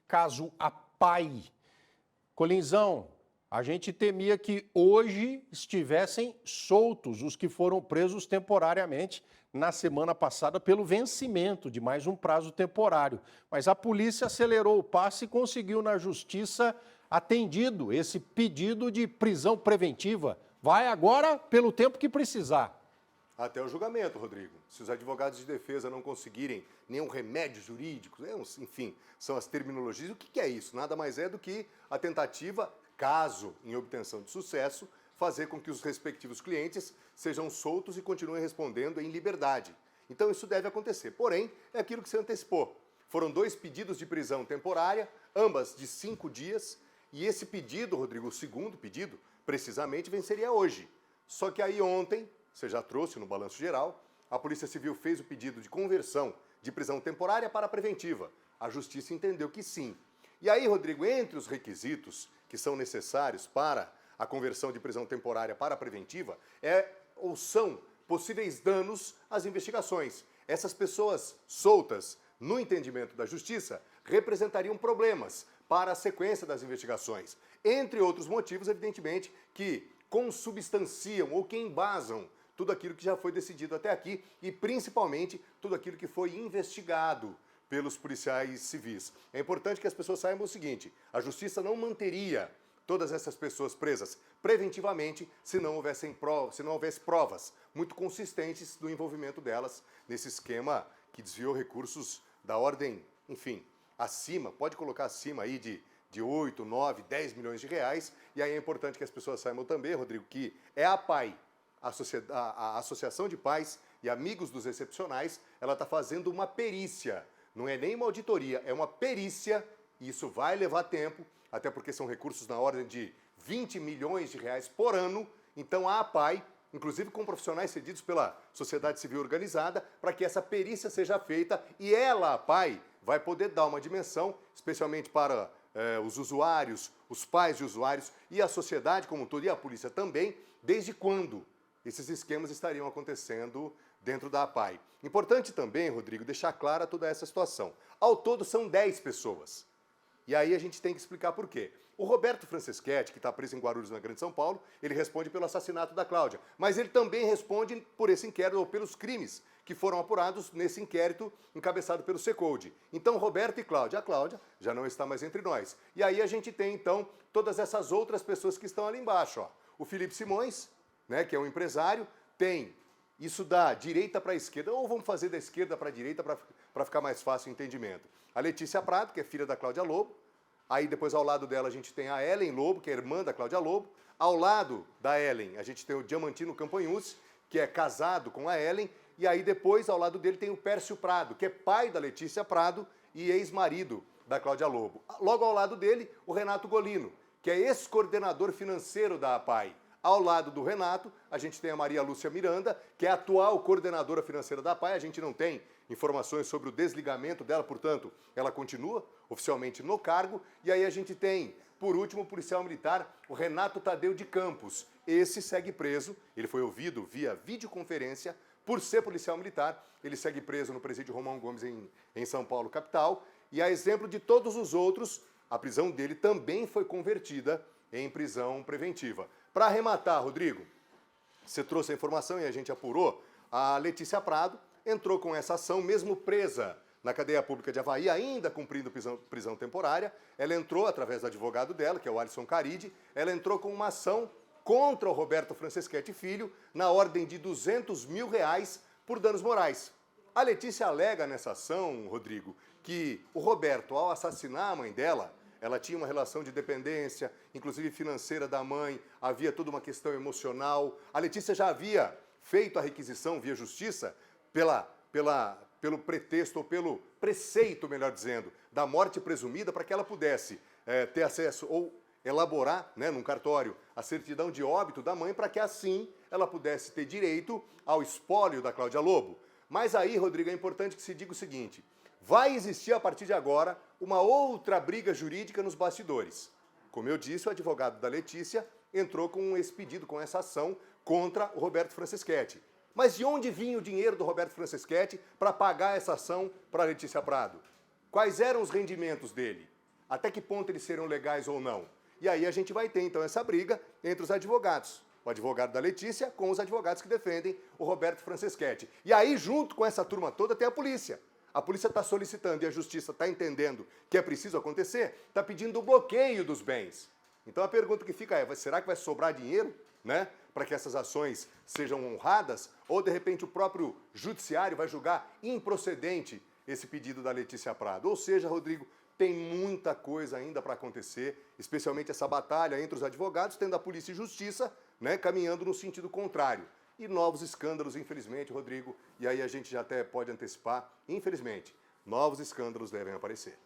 caso APAI. Colinzão, a gente temia que hoje estivessem soltos os que foram presos temporariamente na semana passada pelo vencimento de mais um prazo temporário. Mas a polícia acelerou o passe e conseguiu na justiça atendido esse pedido de prisão preventiva. Vai agora pelo tempo que precisar. Até o julgamento, Rodrigo. Se os advogados de defesa não conseguirem nenhum remédio jurídico, enfim, são as terminologias. O que é isso? Nada mais é do que a tentativa, caso em obtenção de sucesso, fazer com que os respectivos clientes sejam soltos e continuem respondendo em liberdade. Então isso deve acontecer. Porém, é aquilo que se antecipou. Foram 2 pedidos de prisão temporária, ambas de 5 dias, e esse pedido, Rodrigo, o segundo pedido, precisamente venceria hoje. Só que aí ontem, você já trouxe no balanço geral, a Polícia Civil fez o pedido de conversão de prisão temporária para preventiva. A Justiça entendeu que sim. E aí, Rodrigo, entre os requisitos que são necessários para a conversão de prisão temporária para preventiva, são possíveis danos às investigações. Essas pessoas soltas, no entendimento da Justiça, representariam problemas para a sequência das investigações. Entre outros motivos, evidentemente, que consubstanciam ou que embasam tudo aquilo que já foi decidido até aqui e, principalmente, tudo aquilo que foi investigado pelos policiais civis. É importante que as pessoas saibam o seguinte: a Justiça não manteria todas essas pessoas presas preventivamente se não houvesse provas muito consistentes do envolvimento delas nesse esquema que desviou recursos da ordem, enfim, acima, pode colocar acima aí de 8, 9, 10 milhões de reais. E aí é importante que as pessoas saibam também, Rodrigo, que é a APAI, a Associação de Pais e Amigos dos Excepcionais, ela está fazendo uma perícia. Não é nem uma auditoria, é uma perícia, e isso vai levar tempo, até porque são recursos na ordem de 20 milhões de reais por ano. Então a APAI, inclusive com profissionais cedidos pela sociedade civil organizada, para que essa perícia seja feita, e ela, a APAI, vai poder dar uma dimensão, especialmente para os usuários, os pais de usuários e a sociedade como um todo, e a polícia também, desde quando esses esquemas estariam acontecendo dentro da APAI. Importante também, Rodrigo, deixar clara toda essa situação. Ao todo são 10 pessoas. E aí a gente tem que explicar por quê. O Roberto Franceschetti, que está preso em Guarulhos, na Grande São Paulo, ele responde pelo assassinato da Cláudia. Mas ele também responde por esse inquérito, ou pelos crimes que foram apurados nesse inquérito encabeçado pelo Secode. Então, Roberto e Cláudia. A Cláudia já não está mais entre nós. E aí a gente tem, então, todas essas outras pessoas que estão ali embaixo. Ó. O Felipe Simões, né, que é um empresário, tem isso da direita para a esquerda, ou vamos fazer da esquerda para a direita para ficar mais fácil o entendimento. A Letícia Prado, que é filha da Cláudia Lobo. Aí depois ao lado dela a gente tem a Ellen Lobo, que é irmã da Cláudia Lobo. Ao lado da Ellen a gente tem o Diamantino Campanhucci, que é casado com a Ellen. E aí depois ao lado dele tem o Pércio Prado, que é pai da Letícia Prado e ex-marido da Cláudia Lobo. Logo ao lado dele, o Renato Golino, que é ex-coordenador financeiro da APAI. Ao lado do Renato, a gente tem a Maria Lúcia Miranda, que é a atual coordenadora financeira da APAI. A gente não tem informações sobre o desligamento dela, portanto, ela continua oficialmente no cargo. E aí a gente tem, por último, o policial militar, o Renato Tadeu de Campos. Esse segue preso, ele foi ouvido via videoconferência. Por ser policial militar, ele segue preso no presídio Romão Gomes, em São Paulo, capital. E a exemplo de todos os outros, a prisão dele também foi convertida em prisão preventiva. Para arrematar, Rodrigo, você trouxe a informação e a gente apurou, a Letícia Prado entrou com essa ação, mesmo presa na cadeia pública de Avaí, ainda cumprindo prisão temporária. Ela entrou, através do advogado dela, que é o Alisson Caride, ela entrou com uma ação contra o Roberto Franceschetti Filho, na ordem de R$200 mil por danos morais. A Letícia alega nessa ação, Rodrigo, que o Roberto, ao assassinar a mãe dela, ela tinha uma relação de dependência, inclusive financeira da mãe, havia toda uma questão emocional. A Letícia já havia feito a requisição via justiça pelo pretexto, ou pelo preceito, melhor dizendo, da morte presumida, para que ela pudesse ter acesso ou elaborar, né, num cartório, a certidão de óbito da mãe, para que assim ela pudesse ter direito ao espólio da Cláudia Lobo. Mas aí, Rodrigo, é importante que se diga o seguinte: vai existir a partir de agora uma outra briga jurídica nos bastidores. Como eu disse, o advogado da Letícia entrou com esse pedido, com essa ação contra o Roberto Franceschetti. Mas de onde vinha o dinheiro do Roberto Franceschetti para pagar essa ação para a Letícia Prado? Quais eram os rendimentos dele? Até que ponto eles serão legais ou não? E aí a gente vai ter, então, essa briga entre os advogados. O advogado da Letícia com os advogados que defendem o Roberto Franceschetti. E aí, junto com essa turma toda, tem a polícia. A polícia está solicitando e a justiça está entendendo que é preciso acontecer, está pedindo o bloqueio dos bens. Então a pergunta que fica é, será que vai sobrar dinheiro, né, para que essas ações sejam honradas? Ou, de repente, o próprio judiciário vai julgar improcedente esse pedido da Letícia Prado? Ou seja, Rodrigo, tem muita coisa ainda para acontecer, especialmente essa batalha entre os advogados, tendo a polícia e justiça, né, caminhando no sentido contrário. E novos escândalos, infelizmente, Rodrigo, e aí a gente já até pode antecipar, infelizmente, novos escândalos devem aparecer.